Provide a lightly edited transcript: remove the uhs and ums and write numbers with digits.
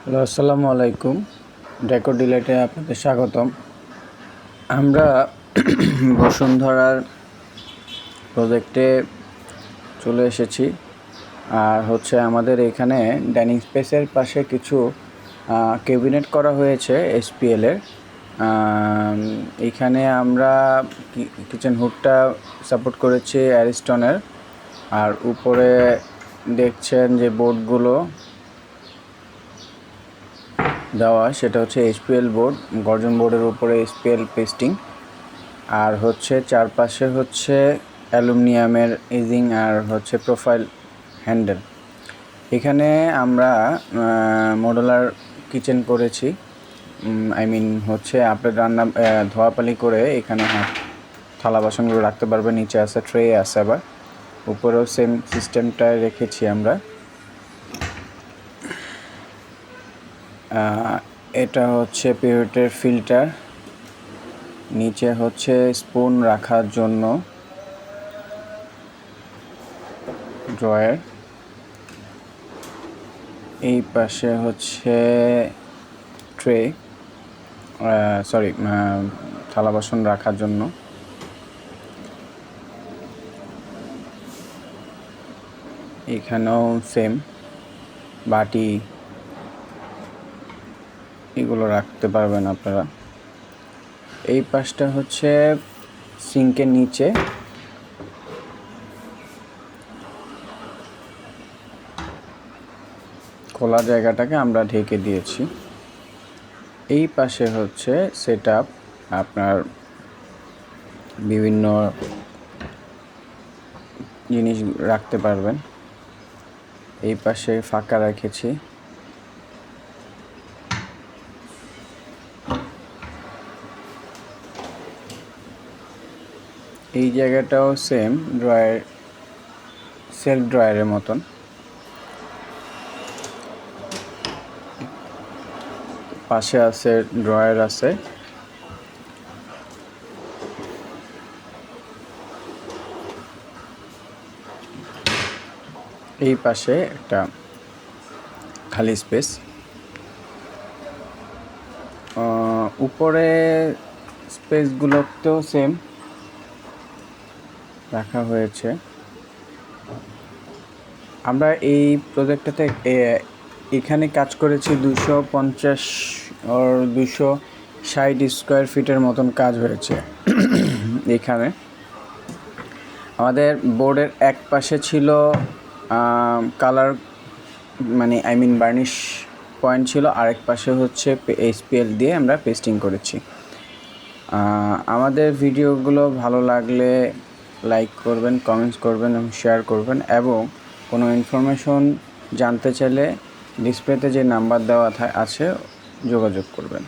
Hello, আসসালামু আলাইকুম। ডেকো ডিলাইটে আপনাদের স্বাগতম। আমরা বসুন্ধরার প্রজেক্টে চলে এসেছি। আর আমাদের এখানে ডাইনিং স্পেসের পাশে কিছু ক্যাবিনেট করা হয়েছে এসপিএলের। এখানে আমরা কিচেন হুডটা সাপোর্ট করেছি অ্যারিস্টনের। আর উপরে দেখছেন যে বোর্ডগুলো দেওয়া, সেটা হচ্ছে এইচপিএল বোর্ড, গর্জন বোর্ডের উপরে এইচপিএল পেস্টিং। আর চারপাশে অ্যালুমিনিয়ামের এজিং আর প্রোফাইল হ্যান্ডেল। এখানে আমরা মডুলার কিচেন করেছি। আপনার রান্না ধোয়াপালি করে এখানে থালা বাসনগুলো রাখতে পারবেন। নিচে আছে ট্রে আছে, আবার উপরেও সেম সিস্টেমটায় রেখেছি আমরা। এটা পিভটের ফিল্টার, নিচে স্পুন রাখার জন্য ড্রয়ার, এই পাশে ট্রে থালা বাসন রাখার জন্য। এখানেও সেম বাটি এগুলো রাখতে পারবেন আপনারা। এই পাশটা সিঙ্কের নিচে, খোলা জায়গাটাকে আমরা ঢেকে দিয়েছি। এই পাশে সেটআপ, আপনার বিভিন্ন জিনিস রাখতে পারবেন। এই পাশে ফাঁকা রেখেছি। এই জায়গাটাও সেম ড্রয়ার, সেলফ ড্রয়ারের মতন। পাশে আছে ড্রয়ার আছে। এই পাশে একটা খালি স্পেস। উপরে স্পেসগুলোতেও সেম রাখা হয়েছে। আমরা এই প্রজেক্টটাতে এখানে কাজ করেছি 250 আর 260 স্কোয়ার ফিটের মতন কাজ হয়েছে। এখানে আমাদের বোর্ডের এক পাশে ছিল কালার, বার্নিশ পয়েন্ট ছিল, আরেক পাশে এইচপিএল দিয়ে আমরা পেস্টিং করেছি। আমাদের ভিডিওগুলো ভালো লাগলে লাইক করবেন, কমেন্টস করবেন এবং শেয়ার করবেন, এবং কোনো ইনফরমেশন জানতে চাইলে ডিসপ্লেতে যে নাম্বার দেওয়া আছে যোগাযোগ করবেন।